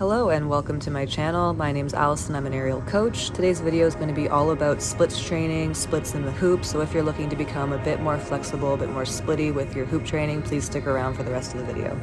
Hello and welcome to my channel. My name's Allison, I'm an aerial coach. Today's video is going to be all about splits training, splits in the hoop. So if you're looking to become a bit more flexible, a bit more splitty with your hoop training, please stick around for the rest of the video.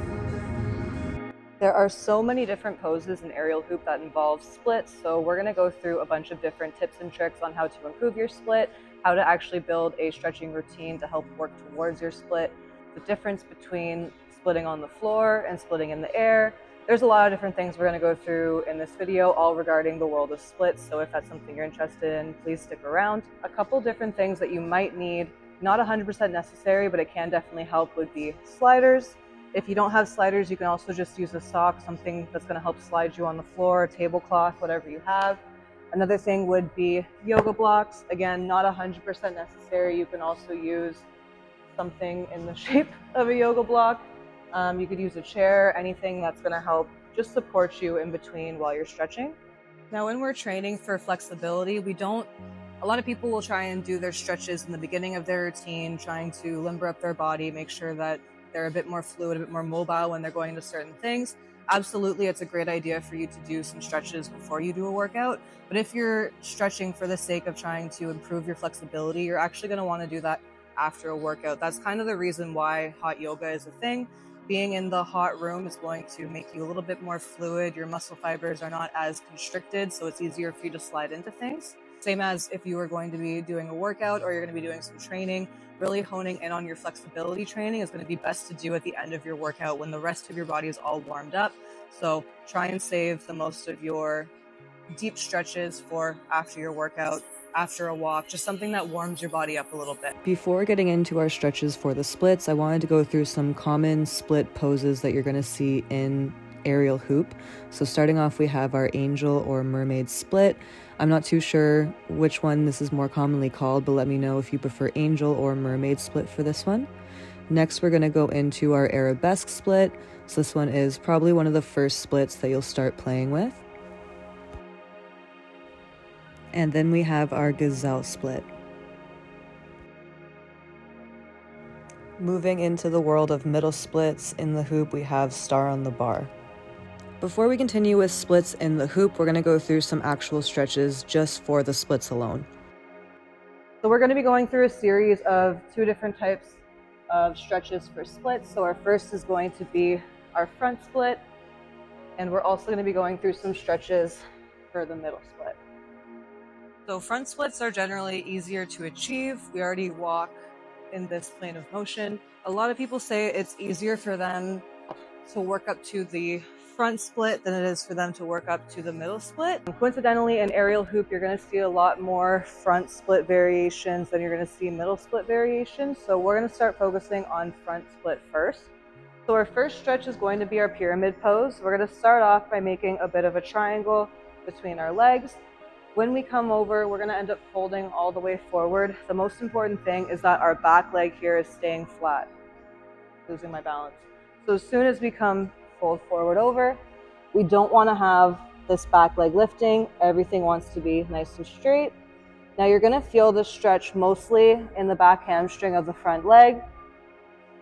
There are so many different poses in aerial hoop that involve splits, so we're going to go through a bunch of different tips and tricks on how to improve your split, how to actually build a stretching routine to help work towards your split, the difference between splitting on the floor and splitting in the air. There's a lot of different things we're going to go through in this video, all regarding the world of splits, so if that's something you're interested in, please stick around. A couple different things that you might need, not 100% necessary, but it can definitely help, would be sliders. If you don't have sliders, you can also just use a sock, something that's going to help slide you on the floor, a tablecloth, whatever you have. Another thing would be yoga blocks. Again, not 100% necessary. You can also use something in the shape of a yoga block. You could use a chair, anything that's going to help just support you in between while you're stretching. Now, when we're training for flexibility, a lot of people will try and do their stretches in the beginning of their routine, trying to limber up their body, make sure that they're a bit more fluid, a bit more mobile when they're going into certain things. Absolutely, it's a great idea for you to do some stretches before you do a workout. But if you're stretching for the sake of trying to improve your flexibility, you're actually going to want to do that after a workout. That's kind of the reason why hot yoga is a thing. Being in the hot room is going to make you a little bit more fluid. Your muscle fibers are not as constricted, so it's easier for you to slide into things. Same as if you were going to be doing a workout or you're going to be doing some training, really honing in on your flexibility training is going to be best to do at the end of your workout when the rest of your body is all warmed up. So try and save the most of your deep stretches for after your workout, after a walk, just something that warms your body up a little bit. Before getting into our stretches for the splits, I wanted to go through some common split poses that you're going to see in aerial hoop. So starting off, we have our angel or mermaid split. I'm not too sure which one this is more commonly called, but let me know if you prefer angel or mermaid split for this one. Next, we're going to go into our arabesque split. So this one is probably one of the first splits that you'll start playing with. And then we have our gazelle split. Moving into the world of middle splits in the hoop, we have star on the bar. Before we continue with splits in the hoop, we're going to go through some actual stretches just for the splits alone. So we're going to be going through a series of two different types of stretches for splits. So our first is going to be our front split, and we're also going to be going through some stretches for the middle split. So front splits are generally easier to achieve. We already walk in this plane of motion. A lot of people say it's easier for them to work up to the front split than it is for them to work up to the middle split. And coincidentally, in aerial hoop, you're going to see a lot more front split variations than you're going to see middle split variations. So we're going to start focusing on front split first. So our first stretch is going to be our pyramid pose. We're going to start off by making a bit of a triangle between our legs. When we come over, we're going to end up folding all the way forward. The most important thing is that our back leg here is staying flat. Losing my balance. So as soon as we fold forward over, we don't want to have this back leg lifting. Everything wants to be nice and straight. Now you're going to feel the stretch mostly in the back hamstring of the front leg.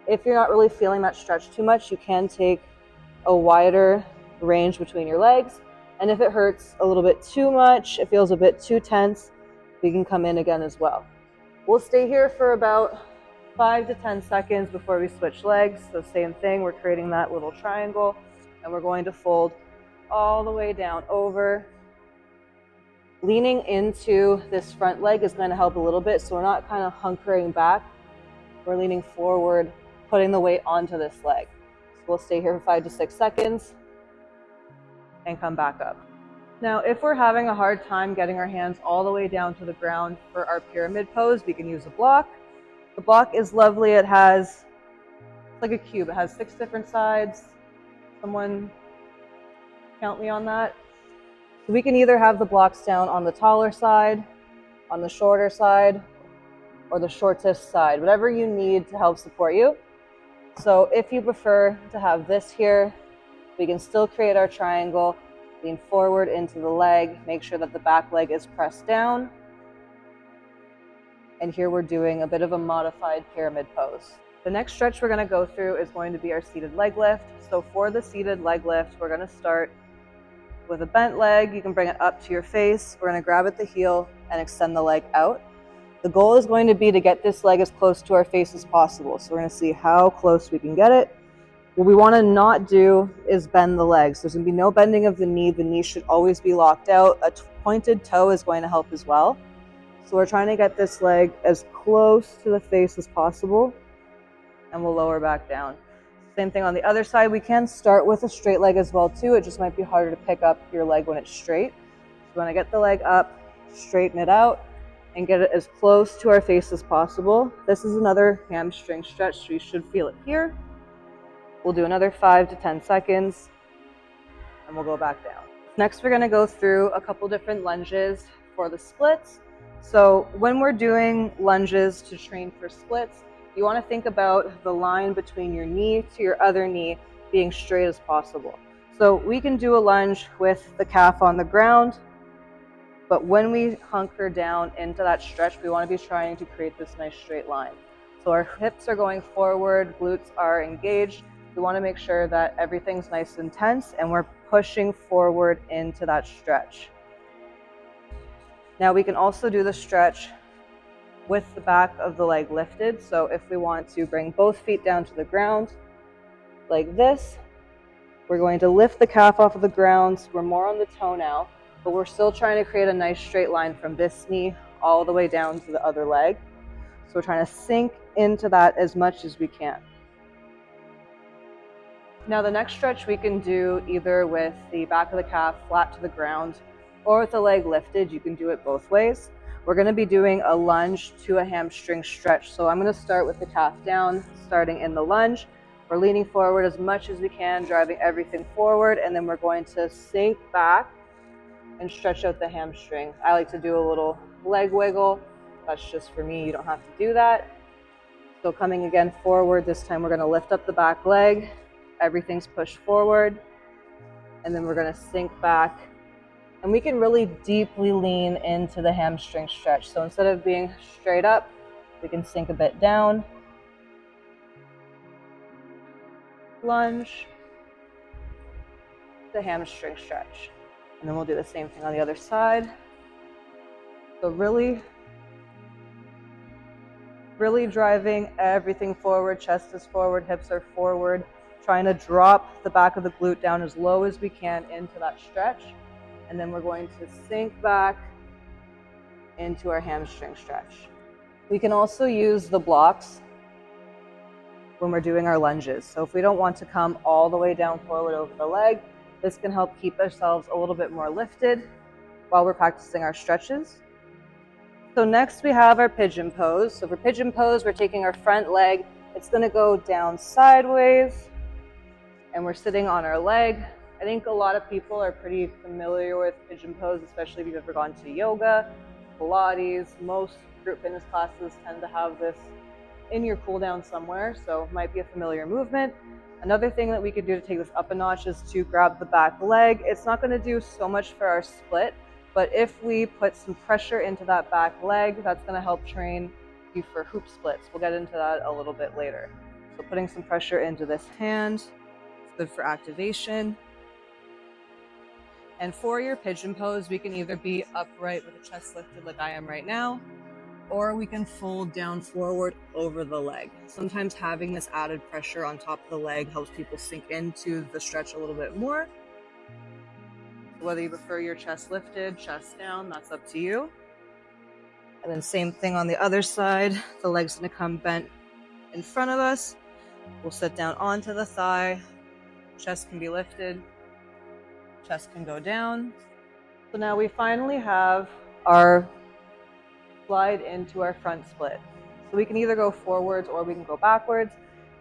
If you're not really feeling that stretch too much, you can take a wider range between your legs. And if it hurts a little bit too much, it feels a bit too tense, we can come in again as well. We'll stay here for about 5 to 10 seconds before we switch legs. So same thing, we're creating that little triangle and we're going to fold all the way down over. Leaning into this front leg is going to help a little bit, so we're not kind of hunkering back. We're leaning forward, putting the weight onto this leg. So we'll stay here for 5 to 6 seconds and come back up. Now, if we're having a hard time getting our hands all the way down to the ground for our pyramid pose, we can use a block. The block is lovely. It's like a cube. It has 6 different sides. Someone count me on that. So we can either have the blocks down on the taller side, on the shorter side, or the shortest side, whatever you need to help support you. So if you prefer to have this here, we can still create our triangle, lean forward into the leg, make sure that the back leg is pressed down. And here we're doing a bit of a modified pyramid pose. The next stretch we're going to go through is going to be our seated leg lift. So for the seated leg lift, we're going to start with a bent leg, you can bring it up to your face. We're going to grab at the heel and extend the leg out. The goal is going to be to get this leg as close to our face as possible. So we're going to see how close we can get it. What we want to not do is bend the legs. There's going to be no bending of the knee. The knee should always be locked out. A pointed toe is going to help as well. So we're trying to get this leg as close to the face as possible, and we'll lower back down. Same thing on the other side. We can start with a straight leg as well too. It just might be harder to pick up your leg when it's straight. So we want to get the leg up, straighten it out, and get it as close to our face as possible. This is another hamstring stretch, so you should feel it here. We'll do another 5 to 10 seconds, and we'll go back down. Next, we're going to go through a couple different lunges for the splits. So when we're doing lunges to train for splits, you want to think about the line between your knee to your other knee being straight as possible. So we can do a lunge with the calf on the ground, but when we hunker down into that stretch, we want to be trying to create this nice straight line. So our hips are going forward, glutes are engaged. We want to make sure that everything's nice and tense and we're pushing forward into that stretch. Now we can also do the stretch with the back of the leg lifted. So if we want to bring both feet down to the ground like this, we're going to lift the calf off of the ground. So we're more on the toe now, but we're still trying to create a nice straight line from this knee all the way down to the other leg. So we're trying to sink into that as much as we can. Now the next stretch we can do either with the back of the calf flat to the ground or with the leg lifted. You can do it both ways. We're going to be doing a lunge to a hamstring stretch. So I'm going to start with the calf down, starting in the lunge. We're leaning forward as much as we can, driving everything forward, and then we're going to sink back and stretch out the hamstring. I like to do a little leg wiggle. That's just for me. You don't have to do that. So coming again forward, this time we're going to lift up the back leg. Everything's pushed forward, and then we're going to sink back, and we can really deeply lean into the hamstring stretch. So instead of being straight up, we can sink a bit down, lunge, the hamstring stretch, and then we'll do the same thing on the other side. So really driving everything forward. Chest is forward, hips are forward, trying to drop the back of the glute down as low as we can into that stretch. And then we're going to sink back into our hamstring stretch. We can also use the blocks when we're doing our lunges. So if we don't want to come all the way down forward over the leg, this can help keep ourselves a little bit more lifted while we're practicing our stretches. So next we have our pigeon pose. So for pigeon pose, we're taking our front leg. It's going to go down sideways, and we're sitting on our leg. I think a lot of people are pretty familiar with pigeon pose, especially if you've ever gone to yoga, Pilates. Most group fitness classes tend to have this in your cool down somewhere, so it might be a familiar movement. Another thing that we could do to take this up a notch is to grab the back leg. It's not going to do so much for our split, but if we put some pressure into that back leg, that's going to help train you for hoop splits. We'll get into that a little bit later. So putting some pressure into this hand, good for activation. And for your pigeon pose, we can either be upright with the chest lifted like I am right now, or we can fold down forward over the leg. Sometimes having this added pressure on top of the leg helps people sink into the stretch a little bit more. Whether you prefer your chest lifted, chest down, that's up to you. And then same thing on the other side. The leg's gonna come bent in front of us. We'll sit down onto the thigh. Chest can be lifted. Chest can go down. So now we finally have our slide into our front split. So we can either go forwards or we can go backwards.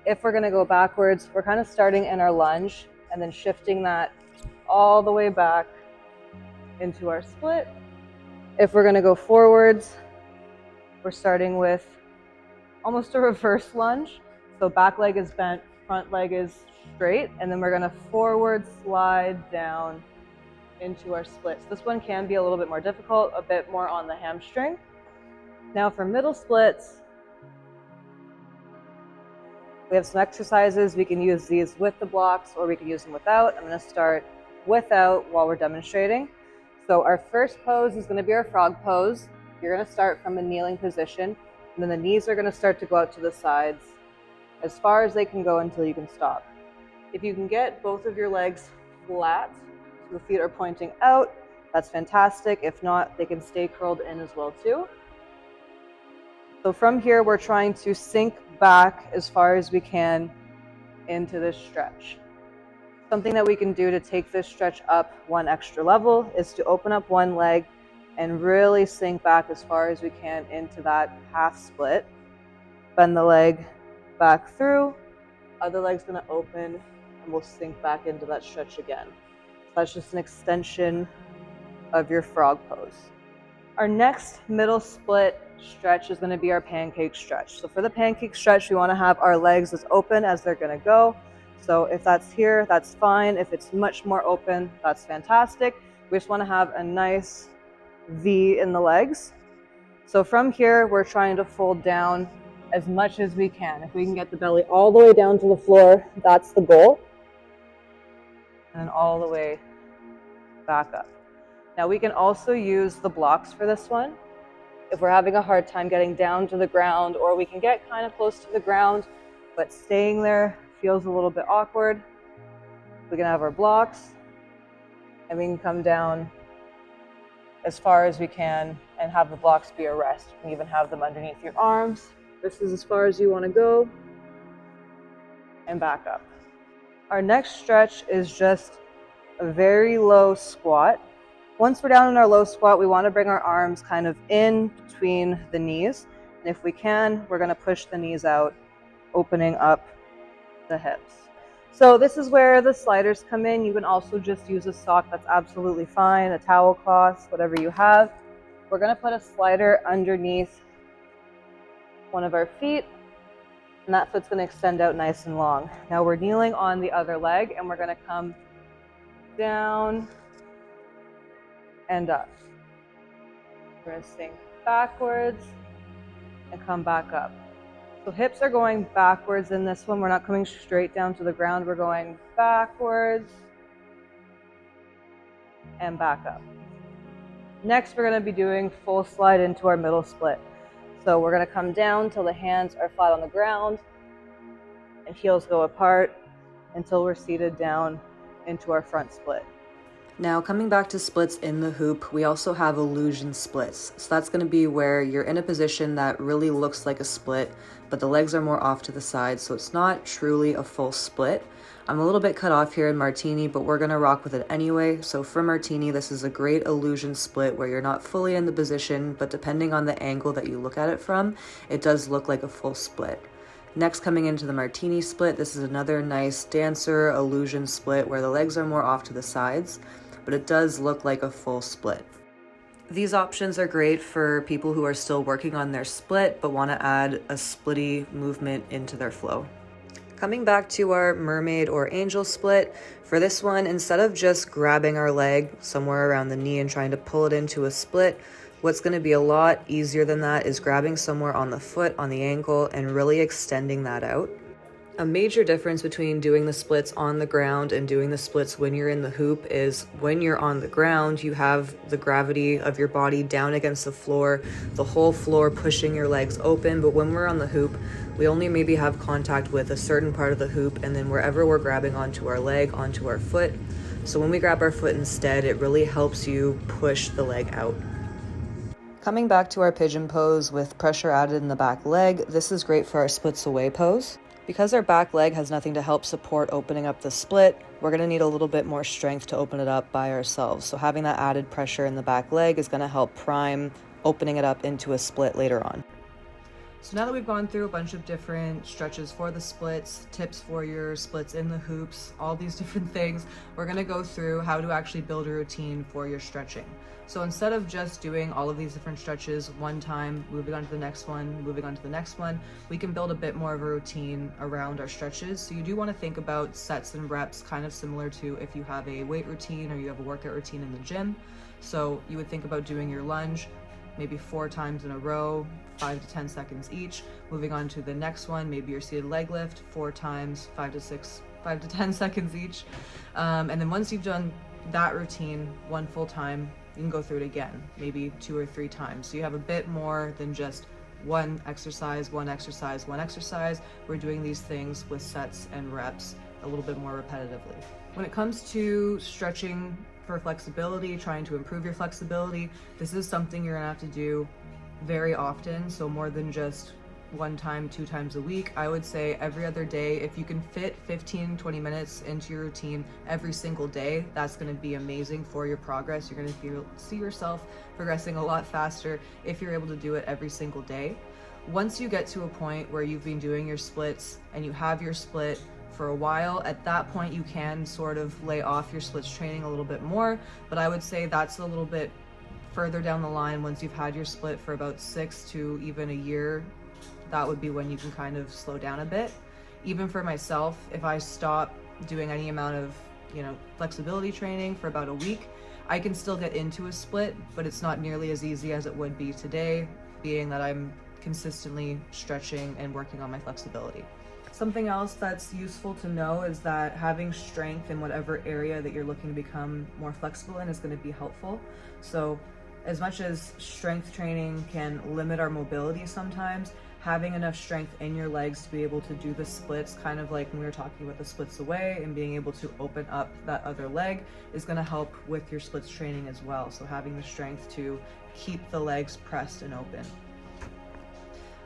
If we're gonna go backwards, we're kind of starting in our lunge and then shifting that all the way back into our split. If we're gonna go forwards, we're starting with almost a reverse lunge. So back leg is bent, front leg is straight, and then we're gonna forward slide down into our splits. This one can be a little bit more difficult, a bit more on the hamstring. Now for middle splits, we have some exercises. We can use these with the blocks or we can use them without. I'm gonna start without while we're demonstrating. So our first pose is going to be our frog pose. You're going to start from a kneeling position, and then the knees are going to start to go out to the sides as far as they can go until you can stop. If you can get both of your legs flat, so the feet are pointing out, that's fantastic. If not, they can stay curled in as well too. So from here, we're trying to sink back as far as we can into this stretch. Something that we can do to take this stretch up one extra level is to open up one leg and really sink back as far as we can into that half split. Bend the leg back through, other leg's gonna open, and we'll sink back into that stretch again. So that's just an extension of your frog pose. Our next middle split stretch is gonna be our pancake stretch. So for the pancake stretch, we wanna have our legs as open as they're gonna go. So if that's here, that's fine. If it's much more open, that's fantastic. We just wanna have a nice V in the legs. So from here, we're trying to fold down as much as we can. If we can get the belly all the way down to the floor, that's the goal. And then all the way back up. Now we can also use the blocks for this one. If we're having a hard time getting down to the ground, or we can get kind of close to the ground, but staying there feels a little bit awkward, we can have our blocks and we can come down as far as we can and have the blocks be a rest. You can even have them underneath your arms. This is as far as you want to go, and back up. Our next stretch is just a very low squat. Once we're down in our low squat, we want to bring our arms kind of in between the knees. And if we can, we're going to push the knees out, opening up the hips. So this is where the sliders come in. You can also just use a sock, that's absolutely fine, a towel cloth, whatever you have. We're going to put a slider underneath one of our feet, and that foot's going to extend out nice and long. Now we're kneeling on the other leg, and we're going to come down and up. We're going to sink backwards and come back up. So hips are going backwards in this one. We're not coming straight down to the ground. We're going backwards and back up. Next, we're going to be doing full slide into our middle split. So we're going to come down till the hands are flat on the ground and heels go apart until we're seated down into our front split. Now coming back to splits in the hoop, we also have illusion splits. So that's going to be where you're in a position that really looks like a split, but the legs are more off to the side, so it's not truly a full split. I'm a little bit cut off here in Martini, but we're going to rock with it anyway. So for Martini, this is a great illusion split where you're not fully in the position, but depending on the angle that you look at it from, it does look like a full split. Next, coming into the Martini split, this is another nice dancer illusion split where the legs are more off to the sides, but it does look like a full split. These options are great for people who are still working on their split but want to add a splitty movement into their flow. Coming back to our mermaid or angel split, for this one, instead of just grabbing our leg somewhere around the knee and trying to pull it into a split, what's going to be a lot easier than that is grabbing somewhere on the foot, on the ankle, and really extending that out. A major difference between doing the splits on the ground and doing the splits when you're in the hoop is when you're on the ground, you have the gravity of your body down against the floor, the whole floor pushing your legs open. But when we're on the hoop, we only maybe have contact with a certain part of the hoop, and then wherever we're grabbing onto our leg, onto our foot. So when we grab our foot instead, it really helps you push the leg out. Coming back to our pigeon pose with pressure added in the back leg, this is great for our splits away pose. Because our back leg has nothing to help support opening up the split, we're going to need a little bit more strength to open it up by ourselves. So having that added pressure in the back leg is going to help prime opening it up into a split later on. So now that we've gone through a bunch of different stretches for the splits, tips for your splits in the hoops, all these different things, we're going to go through how to actually build a routine for your stretching. So instead of just doing all of these different stretches one time, moving on to the next one, moving on to the next one, we can build a bit more of a routine around our stretches. So you do want to think about sets and reps kind of similar to if you have a weight routine or you have a workout routine in the gym. So you would think about doing your lunge maybe 4 times in a row, 5 to 10 seconds each. Moving on to the next one, maybe your seated leg lift, 4 times, 5 to 10 seconds each. And then once you've done that routine one full time, you can go through it again, maybe 2 or 3 times. So you have a bit more than just one exercise, one exercise, one exercise. We're doing these things with sets and reps a little bit more repetitively. When it comes to stretching for flexibility, trying to improve your flexibility, this is something you're gonna have to do very often. So more than just 1 time, 2 times a week. I would say every other day. If you can fit 15-20 minutes into your routine every single day, that's going to be amazing for your progress. You're going to see yourself progressing a lot faster if you're able to do it every single day. Once you get to a point where you've been doing your splits and you have your split for a while, at that point you can sort of lay off your splits training a little bit more, but I would say that's a little bit further down the line. Once you've had your split for about 6 to even a year, that would be when you can kind of slow down a bit. Even for myself, if I stop doing any amount of, flexibility training for about a week, I can still get into a split, but it's not nearly as easy as it would be today, being that I'm consistently stretching and working on my flexibility. Something else that's useful to know is that having strength in whatever area that you're looking to become more flexible in is going to be helpful. So as much as strength training can limit our mobility sometimes, having enough strength in your legs to be able to do the splits, kind of like when we were talking about the splits away, and being able to open up that other leg is going to help with your splits training as well. So having the strength to keep the legs pressed and open.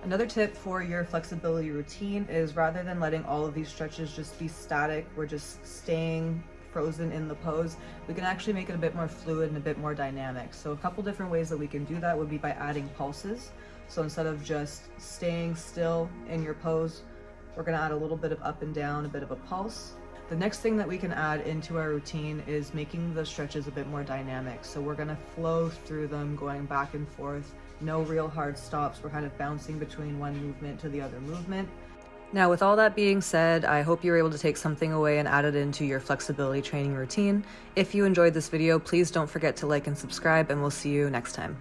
Another tip for your flexibility routine is, rather than letting all of these stretches just be static, we're just staying frozen in the pose, we can actually make it a bit more fluid and a bit more dynamic. So a couple different ways that we can do that would be by adding pulses. So instead of just staying still in your pose, we're going to add a little bit of up and down, a bit of a pulse. The next thing that we can add into our routine is making the stretches a bit more dynamic. So we're going to flow through them, going back and forth, no real hard stops. We're kind of bouncing between one movement to the other movement. Now, with all that being said, I hope you're able to take something away and add it into your flexibility training routine. If you enjoyed this video, please don't forget to like and subscribe, and we'll see you next time.